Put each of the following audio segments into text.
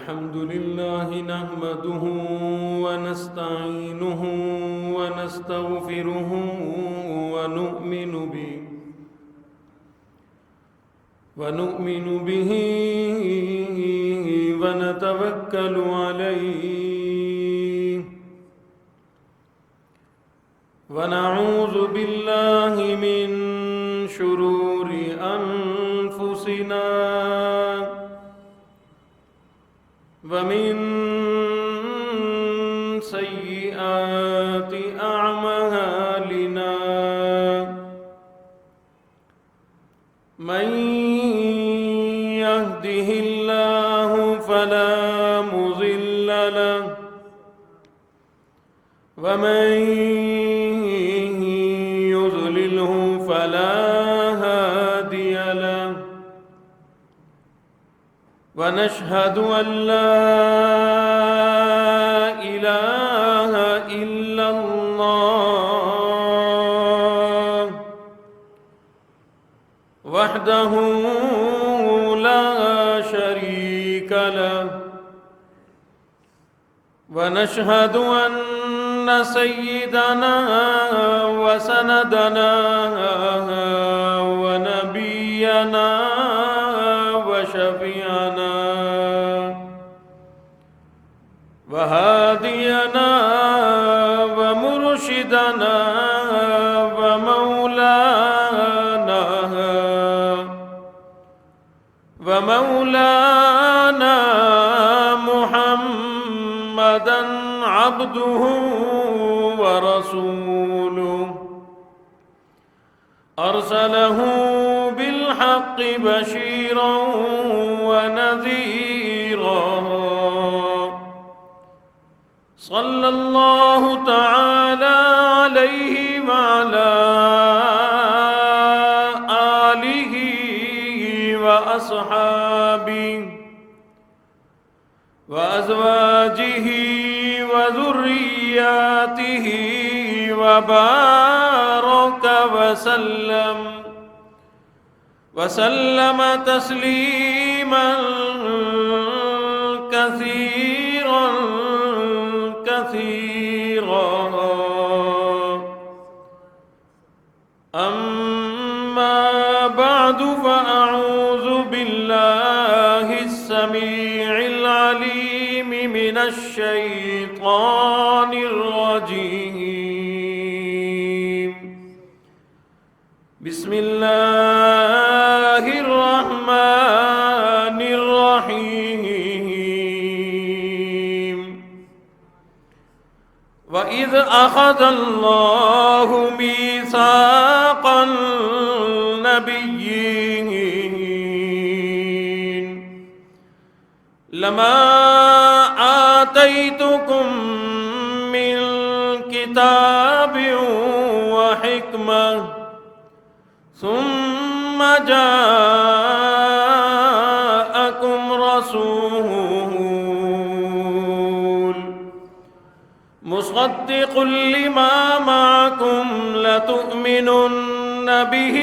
الحمد لله نحمده ونستعينه ونستغفره ونؤمن به ونتوكل عليه ونعوذ بالله من شرور أنفسنا ومن سيئات أعمالنا من يهده الله فلا مضل له ومن يضلله فلا هادي له ونشهد أن لا إله إلا الله وحده لا شريك له ونشهد أن سيدنا وسندنا ونبينا وشفيعنا وهادينا ومرشدنا ومولانا محمدا عبده ورسوله أرسله بالحق بشيرا ونذيرا صلى الله تعالى عليه وعلى آله وأصحابه وأزواجه وذرياته وبارك وسلم تسليما كثيرا أما بعد فأعوذ بالله السميع العليم من الشيطان الرجيم بسم الله الرحمن الرحيم وإذ أخذ الله ميثاق النبيين لما آتيتكم من كتاب وحكمة ثم جاءكم رسول مصدق لما معكم لتؤمنن به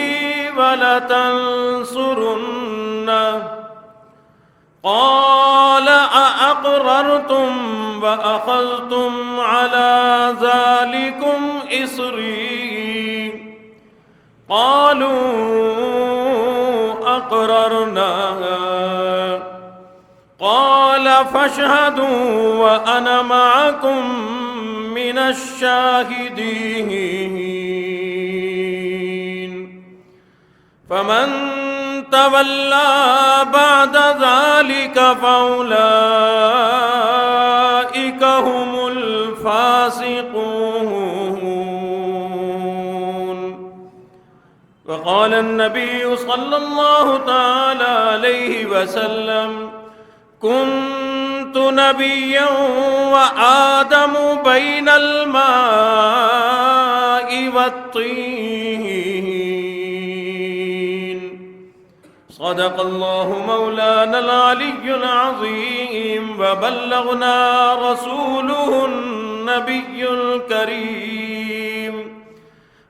ولتنصرنه قال أأقررتم وأخذتم على ذلكم إصري قالوا أقررنا قال فاشهدوا وأنا معكم من الشاهدين فمن تولى بعد ذلك فأولئك هم الفاسقون وقال النبي صلى الله تعالى عليه وسلم كنت نبيا وآدم بين الماء والطين صدق الله مولانا العلي العظيم وبلغنا رسوله النبي الكريم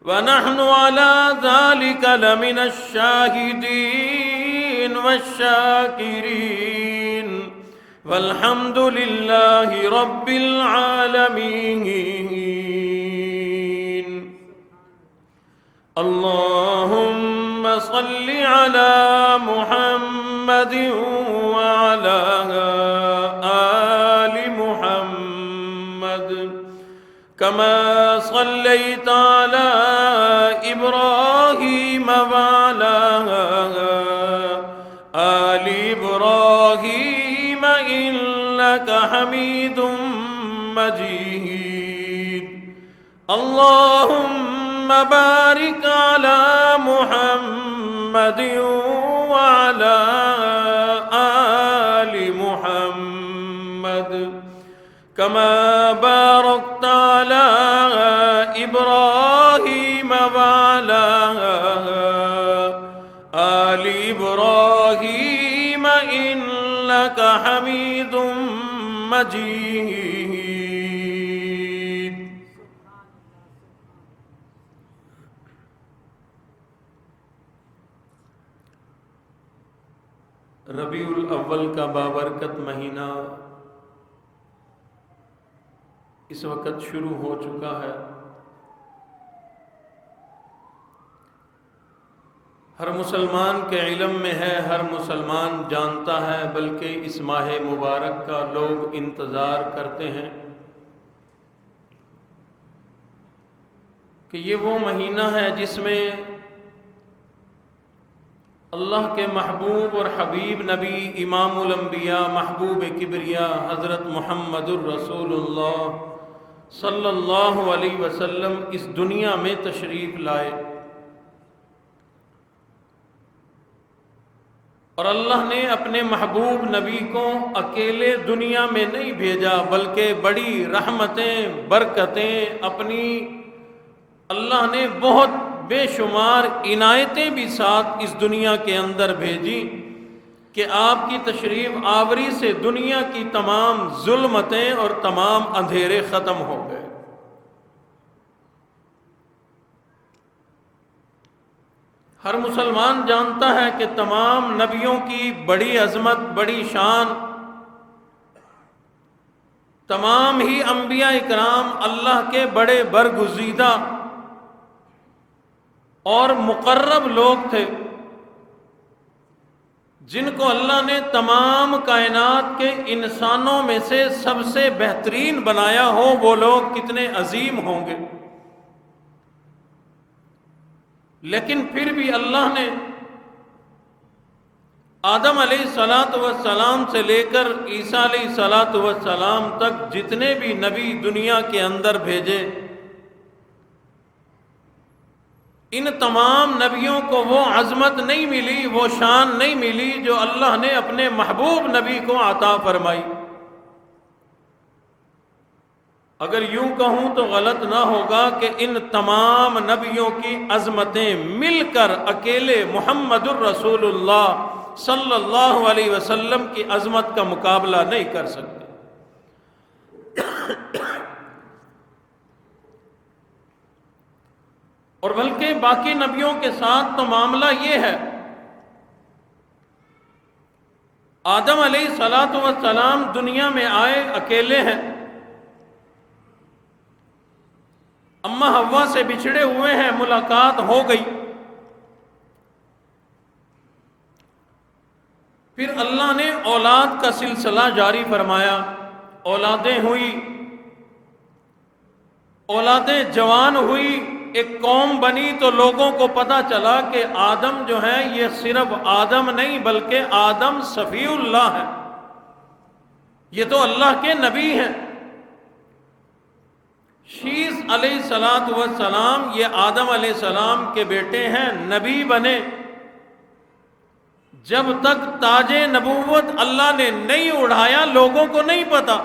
ونحن على ذلك لمن الشاهدين والشاكرين والحمد لله رب العالمين. اللهم صل على محمد وعلى آل محمد كما صليت على إبراهيم وعلى آل إبراهيم إنك حميد مجيد. اللهم بارك على محمد وعلى آل محمد كما باركت على إبراهيم وعلى آل إبراهيم إنك حميد مجيد. ربیع الاول کا بابرکت مہینہ اس وقت شروع ہو چکا ہے. ہر مسلمان کے علم میں ہے، ہر مسلمان جانتا ہے، بلکہ اس ماہ مبارک کا لوگ انتظار کرتے ہیں کہ یہ وہ مہینہ ہے جس میں اللہ کے محبوب اور حبیب نبی امام الانبیاء محبوب کبریا حضرت محمد الرسول اللہ صلی اللہ علیہ وسلم اس دنیا میں تشریف لائے. اور اللہ نے اپنے محبوب نبی کو اکیلے دنیا میں نہیں بھیجا، بلکہ بڑی رحمتیں برکتیں اپنی اللہ نے بہت بے شمار عنایتیں بھی ساتھ اس دنیا کے اندر بھیجی کہ آپ کی تشریف آوری سے دنیا کی تمام ظلمتیں اور تمام اندھیرے ختم ہو گئے. ہر مسلمان جانتا ہے کہ تمام نبیوں کی بڑی عظمت، بڑی شان، تمام ہی انبیاء اکرام اللہ کے بڑے برگزیدہ اور مقرب لوگ تھے، جن کو اللہ نے تمام کائنات کے انسانوں میں سے سب سے بہترین بنایا ہو. وہ لوگ کتنے عظیم ہوں گے. لیکن پھر بھی اللہ نے آدم علیہ السلام سے لے کر عیسیٰ علیہ السلام تک جتنے بھی نبی دنیا کے اندر بھیجے، ان تمام نبیوں کو وہ عظمت نہیں ملی، وہ شان نہیں ملی جو اللہ نے اپنے محبوب نبی کو عطا فرمائی. اگر یوں کہوں تو غلط نہ ہوگا کہ ان تمام نبیوں کی عظمتیں مل کر اکیلے محمد الرسول اللہ صلی اللہ علیہ وسلم کی عظمت کا مقابلہ نہیں کر سکتے. اور بلکہ باقی نبیوں کے ساتھ تو معاملہ یہ ہے، آدم علیہ السلام دنیا میں آئے اکیلے ہیں، اماں حوا سے بچھڑے ہوئے ہیں، ملاقات ہو گئی. پھر اللہ نے اولاد کا سلسلہ جاری فرمایا، اولادیں ہوئی، اولادیں جوان ہوئی، ایک قوم بنی. تو لوگوں کو پتہ چلا کہ آدم جو ہے یہ صرف آدم نہیں بلکہ آدم صفی اللہ ہے، یہ تو اللہ کے نبی ہیں. شیس علیہ السلام یہ آدم علیہ السلام کے بیٹے ہیں، نبی بنے. جب تک تاج نبوت اللہ نے نہیں اڑایا لوگوں کو نہیں پتا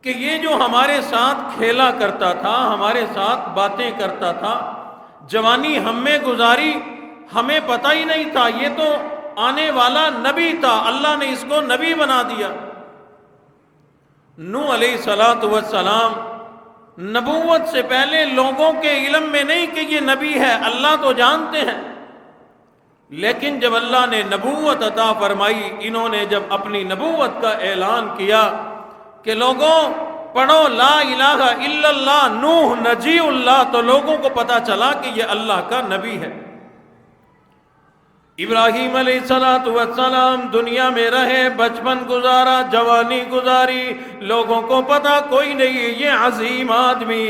کہ یہ جو ہمارے ساتھ کھیلا کرتا تھا، ہمارے ساتھ باتیں کرتا تھا، جوانی ہم میں گزاری، ہمیں پتہ ہی نہیں تھا یہ تو آنے والا نبی تھا. اللہ نے اس کو نبی بنا دیا. نوح علیہ السلام نبوت سے پہلے لوگوں کے علم میں نہیں کہ یہ نبی ہے، اللہ تو جانتے ہیں، لیکن جب اللہ نے نبوت عطا فرمائی، انہوں نے جب اپنی نبوت کا اعلان کیا کہ لوگوں پڑھو لا الہ الا اللہ نوح نجی اللہ، تو لوگوں کو پتا چلا کہ یہ اللہ کا نبی ہے۔ ابراہیم علیہ السلام دنیا میں رہے، بچپن گزارا، جوانی گزاری، لوگوں کو پتا کوئی نہیں یہ عظیم آدمی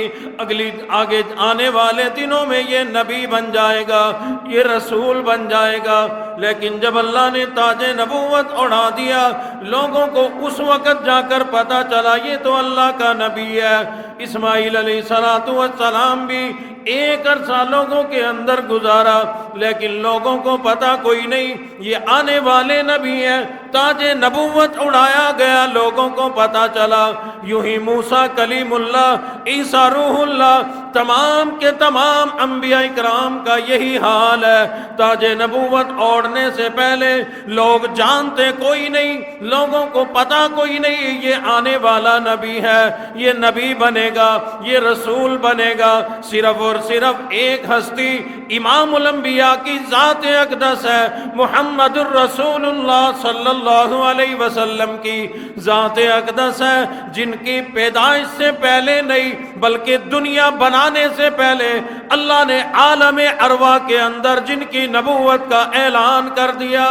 آگے آنے والے دنوں میں یہ نبی بن جائے گا، یہ رسول بن جائے گا۔ لیکن جب اللہ نے تاج نبوت اڑا دیا، لوگوں کو اس وقت جا کر پتا چلا یہ تو اللہ کا نبی ہے۔ اسماعیل علیہ السلام بھی ایک عرصہ لوگوں کے اندر گزارا، لیکن لوگوں کو پتا کوئی نہیں یہ آنے والے نبی ہیں۔ تاج نبوت اڑایا گیا، لوگوں کو پتا چلا۔ یوں ہی موسیٰ کلیم اللہ، عیسیٰ روح اللہ، تمام کے تمام انبیاء کرام کا یہی حال ہے۔ تاج نبوت اوڑھنے سے پہلے لوگ جانتے کوئی نہیں، لوگوں کو پتا کوئی نہیں یہ آنے والا نبی ہے، یہ نبی بنے گا، یہ رسول بنے گا۔ صرف اور صرف ایک ہستی امام الانبیاء کی ذات اقدس ہے، محمد الرسول اللہ صلی اللہ علیہ وسلم کی ذات اقدس ہے، جن کی پیدائش سے پہلے نہیں بلکہ دنیا بنانے سے پہلے اللہ نے عالم ارواح کے اندر جن کی نبوت کا اعلان کر دیا۔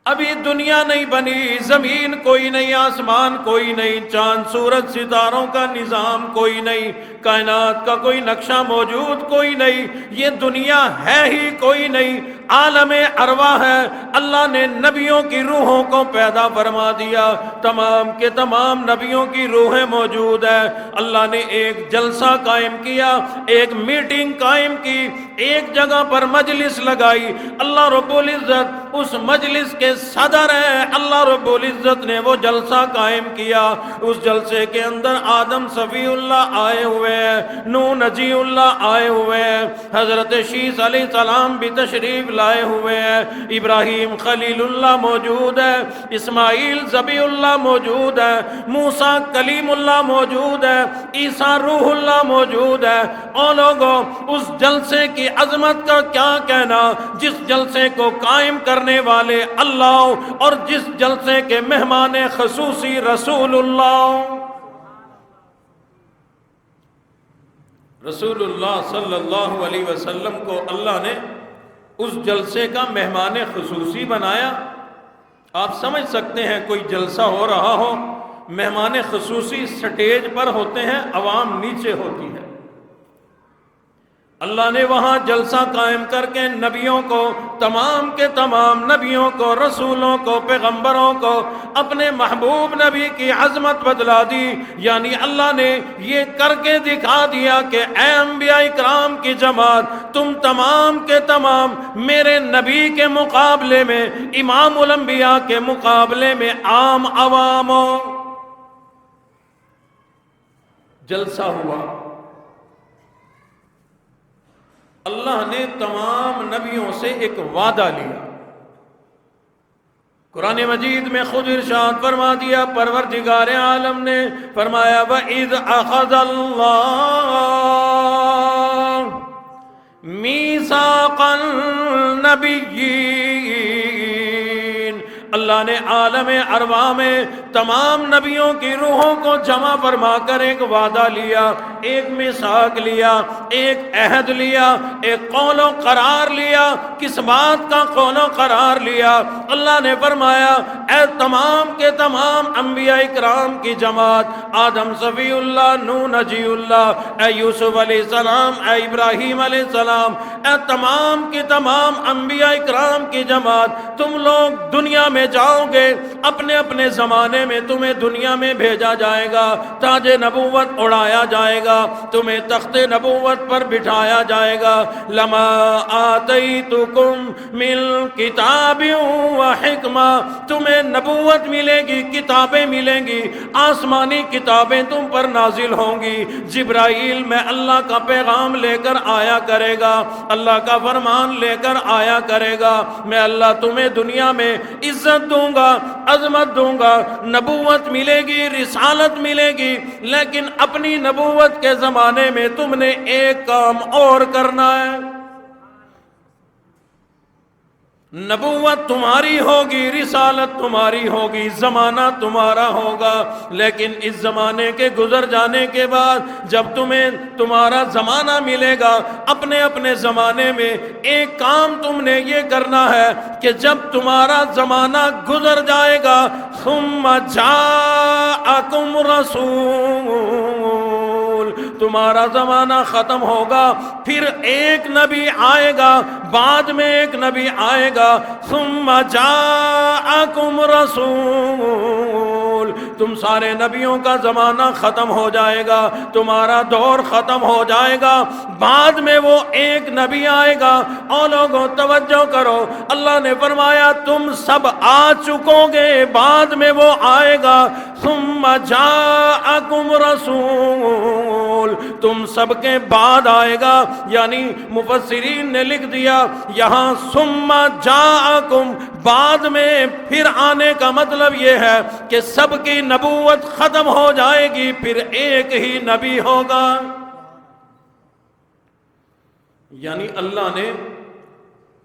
ابھی دنیا نہیں بنی، زمین کوئی نہیں، آسمان کوئی نہیں، چاند سورج ستاروں کا نظام کوئی نہیں، کائنات کا کوئی نقشہ موجود کوئی نہیں، یہ دنیا ہے ہی کوئی نہیں، عالم ارواح ہے۔ اللہ نے نبیوں کی روحوں کو پیدا فرما دیا، تمام کے تمام نبیوں کی روحیں موجود ہیں۔ اللہ نے ایک جلسہ قائم کیا، ایک میٹنگ قائم کی، ایک جگہ پر مجلس لگائی۔ اللہ رب العزت اس مجلس کے صدر ہے، اللہ رب العزت نے وہ جلسہ قائم کیا۔ اس جلسے کے اندر آدم صفی اللہ آئے ہوئے ہیں، نوح نجی اللہ آئے ہوئے ہیں، حضرت شیس علیہ السلام بھی تشریف لائے ہوئے ہیں، ابراہیم خلیل اللہ موجود ہے، اسماعیل ذبیح اللہ موجود ہے، موسیٰ کلیم اللہ موجود ہے، عیسیٰ روح اللہ موجود ہے۔ اور لوگوں اس جلسے کی عظمت کا کیا کہنا، جس جلسے کو قائم کرنے والے اللہ اور جس جلسے کے مہمان خصوصی رسول اللہ صلی اللہ علیہ وسلم کو اللہ نے اس جلسے کا مہمان خصوصی بنایا۔ آپ سمجھ سکتے ہیں کوئی جلسہ ہو رہا ہو، مہمان خصوصی سٹیج پر ہوتے ہیں، عوام نیچے ہوتی ہے۔ اللہ نے وہاں جلسہ قائم کر کے نبیوں کو، تمام کے تمام نبیوں کو، رسولوں کو، پیغمبروں کو اپنے محبوب نبی کی عظمت بتلا دی۔ یعنی اللہ نے یہ کر کے دکھا دیا کہ اے انبیاء کرام کی جماعت، تم تمام کے تمام میرے نبی کے مقابلے میں، امام الانبیاء کے مقابلے میں عام عوام ہو۔ جلسہ ہوا، اللہ نے تمام نبیوں سے ایک وعدہ لیا۔ قرآن مجید میں خود ارشاد فرما دیا، پروردگار عالم نے فرمایا وَإِذْ أَخَذَ اللَّهُ مِيثَاقَ النَّبِيِّينَ، اللہ نے عالم ارواح میں تمام نبیوں کی روحوں کو جمع فرما کر ایک وعدہ لیا، ایک میثاق لیا، ایک عہد لیا، ایک قول و قرار لیا۔ کس بات کا قول و قرار لیا؟ اللہ نے فرمایا اے تمام کے تمام انبیاء کرام کی جماعت، آدم صفی اللہ، نوح نجی اللہ، اے یوسف علیہ السلام، اے ابراہیم علیہ السلام، اے تمام کے تمام انبیاء کرام کی جماعت، تم لوگ دنیا میں جاؤ گے، اپنے اپنے زمانے میں تمہیں دنیا میں بھیجا جائے گا، تاج نبوت اڑایا جائے گا، تمہیں تخت نبوت پر بٹھایا جائے گا۔ لما آتیتکم من کتاب و حکمہ، تمہیں نبوت ملے گی، کتابیں ملیں گی، آسمانی کتابیں تم پر نازل ہوں گی، جبرائیل میں اللہ کا پیغام لے کر آیا کرے گا، اللہ کا فرمان لے کر آیا کرے گا۔ میں اللہ تمہیں دنیا میں عزت دوں گا، عظمت دوں گا، نبوت ملے گی، رسالت ملے گی، لیکن اپنی نبوت کے زمانے میں تم نے ایک کام اور کرنا ہے۔ نبوت تمہاری ہوگی، رسالت تمہاری ہوگی، زمانہ تمہارا ہوگا، لیکن اس زمانے کے گزر جانے کے بعد جب تمہیں تمہارا زمانہ ملے گا، اپنے اپنے زمانے میں ایک کام تم نے یہ کرنا ہے کہ جب تمہارا زمانہ گزر جائے گا، ثم جاءکم رسول، تمہارا زمانہ ختم ہوگا، پھر ایک نبی آئے گا، بعد میں ایک نبی آئے گا، ثم جاءکم رسول، تم سارے نبیوں کا زمانہ ختم ہو جائے گا، تمہارا دور ختم ہو جائے گا، بعد میں وہ ایک نبی آئے گا۔ اور لوگوں توجہ کرو، اللہ نے فرمایا تم سب آ چکو گے، بعد میں وہ آئے گا، ثم جاءکم رسول، تم سب کے بعد آئے گا، یعنی مفسرین نے لکھ دیا یہاں ثم جاءکم، بعد میں پھر آنے کا مطلب یہ ہے کہ سب کی نبوت ختم ہو جائے گی، پھر ایک ہی نبی ہوگا۔ یعنی اللہ نے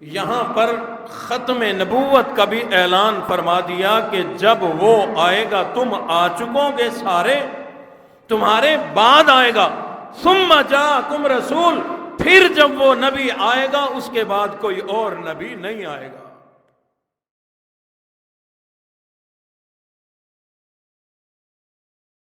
یہاں پر ختم نبوت کا بھی اعلان فرما دیا کہ جب وہ آئے گا، تم آ چکو گے سارے، تمہارے بعد آئے گا، ثم جاءکم رسول، پھر جب وہ نبی آئے گا اس کے بعد کوئی اور نبی نہیں آئے گا۔